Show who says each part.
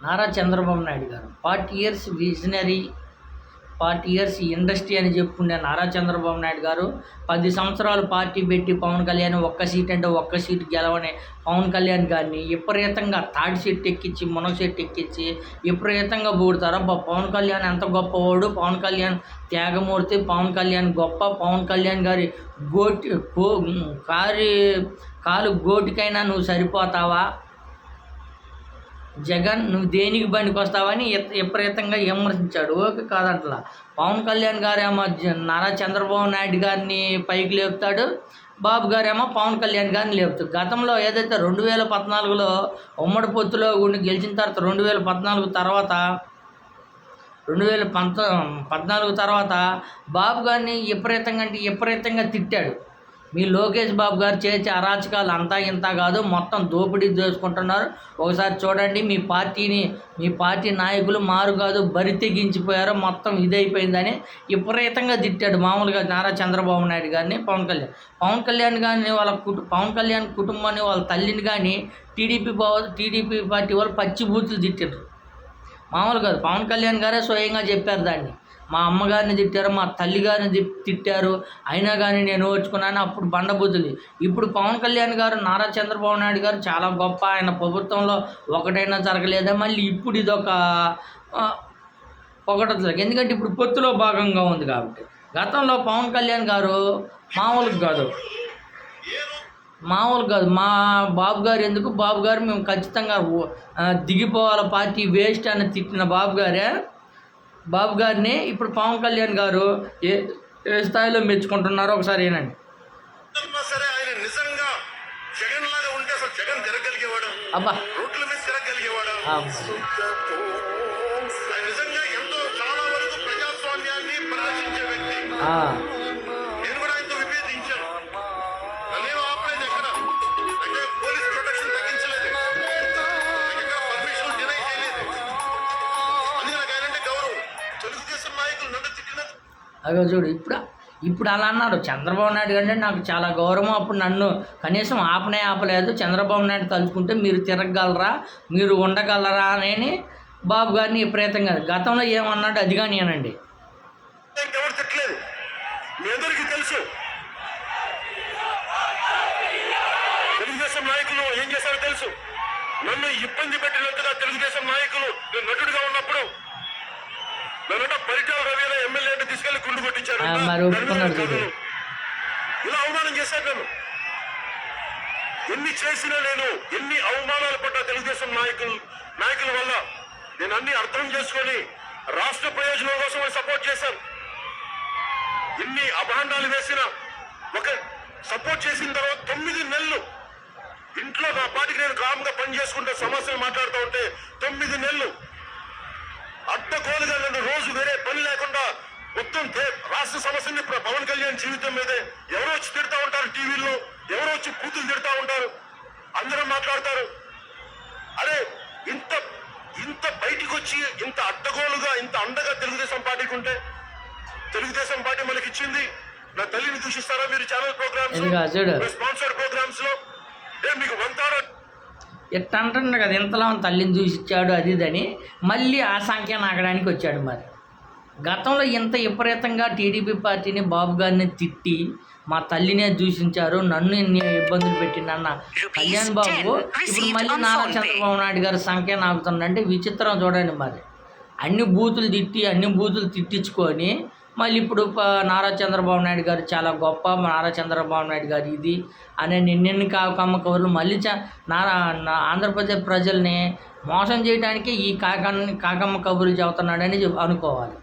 Speaker 1: నారా చంద్రబాబు నాయుడు గారు 40 years visionary, 40 years industry అని చెప్పుకునే నారా చంద్రబాబు నాయుడు గారు 10 సంవత్సరాలు పార్టీ పెట్టి పవన్ కళ్యాణ్ ఒక్క సీట్ అంటే ఒక్క సీట్ గెలవని పవన్ కళ్యాణ్ గారిని విపరీతంగా తాడి చెట్టు ఎక్కించి మునగ చెట్టు ఎక్కించి విపరీతంగా పొగుడుతారు. పవన్ కళ్యాణ్ ఎంత గొప్పవాడు, పవన్ కళ్యాణ్ త్యాగమూర్తి, పవన్ కళ్యాణ్ గొప్ప, పవన్ కళ్యాణ్ గారి కాలు గోటికైనా నువ్వు సరిపోతావా, జగన్ నువ్వు దేనికి బండికి వస్తావని విపరీతంగా విమర్శించాడు. ఓకే కాదంటలా. పవన్ కళ్యాణ్ గారేమో నారా చంద్రబాబు నాయుడు గారిని పైకి లేపుతాడు, బాబు గారేమో పవన్ కళ్యాణ్ గారిని లేపుతాడు. గతంలో ఏదైతే 2014లో ఉమ్మడి పొత్తులో ఉండి గెలిచిన తర్వాత 2014 తర్వాత 2014 తర్వాత బాబు గారిని విపరీతంగా తిట్టాడు. మీ లోకేష్ బాబు గారు చేసే అరాచకాలు అంతా ఇంత కాదు, మొత్తం దోపిడీ చేసుకుంటున్నారు, ఒకసారి చూడండి, మీ పార్టీ నాయకులు మారు కాదు బరి తెగించిపోయారు, మొత్తం ఇదైపోయిందని విపరీతంగా తిట్టాడు. మామూలుగా నారా చంద్రబాబు నాయుడు గారిని పవన్ కళ్యాణ్ గారిని పవన్ కళ్యాణ్ కుటుంబాన్ని వాళ్ళ తల్లిని కానీ టీడీపీ పార్టీ వాళ్ళు పచ్చి బూతులు తిట్టారు. మామూలు కాదు, పవన్ కళ్యాణ్ గారే స్వయంగా చెప్పారు దాన్ని. మా అమ్మగారిని తిట్టారు, మా తల్లిగారిని తిట్టారు, అయినా కానీ నేను ఓర్చుకున్నాను, అప్పుడు బండబుద్ధులు. ఇప్పుడు పవన్ కళ్యాణ్ గారు నారా చంద్రబాబు నాయుడు గారు చాలా గొప్ప, ఆయన ప్రభుత్వంలో ఒకటైనా జరగలేదా, మళ్ళీ ఇప్పుడు ఇదొక పొగడతలు. ఎందుకంటే ఇప్పుడు పొత్తులో భాగంగా ఉంది కాబట్టి. గతంలో పవన్ కళ్యాణ్ గారు మామూలుగా కాదు, మా బాబు గారు ఎందుకు, బాబు గారు మేము ఖచ్చితంగా దిగిపోవాలి, పార్టీ వేస్ట్ అని తిట్టిన బాబు గారిని ఇప్పుడు పవన్ కళ్యాణ్ గారు ఏ స్థాయిలో మెచ్చుకుంటున్నారో ఒకసారి ఏనండి. అబ్బా అదో చూడు, ఇప్పుడు అలా అన్నారు. చంద్రబాబు నాయుడు అంటే నాకు చాలా గౌరవం, అప్పుడు నన్ను కనీసం ఆపలేదు, చంద్రబాబు నాయుడు తలుచుకుంటే మీరు తిరగగలరా, మీరు ఉండగలరా అని బాబు గారిని విపరీతంగా గతంలో ఏమన్నాడు అది కానీ అనండి.
Speaker 2: తెలుగుదేశం నాయకులు ఏం చేశారో తెలుసు. నన్ను ఇబ్బంది పెట్టినట్టుగా తెలుగుదేశం నాయకులు నటుడుగా ఉన్నప్పుడు పరిటాల రవి ఎమ్మెల్యే తీసుకెళ్లి గుండు కొట్టించారు. ఇలా అవమానం చేశాను నేను. ఎన్ని చేసినా నేను ఎన్ని అవమానాలు పడ్డా తెలుగుదేశం నాయకుల వల్ల నేను అన్ని అర్థం చేసుకొని రాష్ట్ర ప్రయోజనం కోసం సపోర్ట్ చేశాను. ఎన్ని అభాండాలు వేసినా సపోర్ట్ చేసిన తర్వాత 9 నెలలు ఇంట్లో నా పాటికి నేను కామ్గా పని చేసుకుంటే సమస్యలు మాట్లాడుతూ ఉంటే 9 నెలలు అడ్డగోలుగా నన్ను రోజు వేరే పని లేకుండా మొత్తం రాష్ట్ర సమస్యని పవన్ కళ్యాణ్ జీవితం మీదే ఎవరో వచ్చి తిడతా ఉంటారు, టీవీలో ఎవరో వచ్చి కూతురు తిడతా ఉంటారు, అందరూ మాట్లాడతారు. అరే ఇంత బయటికి వచ్చి ఇంత అడ్డగోలుగా ఇంత అండగా తెలుగుదేశం పార్టీకి ఉంటే, తెలుగుదేశం పార్టీ మనకి ఇచ్చింది. నా తల్లిని దూషిస్తారా మీరు ఛానల్ ప్రోగ్రామ్స్ స్పాన్సర్ ప్రోగ్రామ్స్ లో? మీకు వంతారా
Speaker 1: ఎట్లా అంటున్నాడు కదా, ఇంతలో తల్లిని చూసిచ్చాడు అది ఇదని మళ్ళీ ఆ సంఖ్య నాగడానికి వచ్చాడు. మరి గతంలో ఇంత విపరీతంగా టీడీపీ పార్టీని బాబు గారిని తిట్టి మా తల్లినే దూషించారు, నన్ను ఎన్ని ఇబ్బందులు పెట్టిందన్న కళ్యాణ్ బాబు ఇప్పుడు మళ్ళీ నారా చంద్రబాబు నాయుడు గారి సంఖ్య నాకుతుందంటే విచిత్రం చూడండి. మరి అన్ని బూతులు తిట్టించుకొని మళ్ళీ ఇప్పుడు నారా చంద్రబాబు నాయుడు గారు చాలా గొప్ప, నారా చంద్రబాబు నాయుడు గారు ఇది అనే నిన్నెన్ని కాకమ్మ కబుర్లు మళ్ళీ ఆంధ్రప్రదేశ్ ప్రజల్ని మోసం చేయడానికి ఈ కాకమ్మ కబుర్లు చెబుతున్నాడని అనుకోవాలి.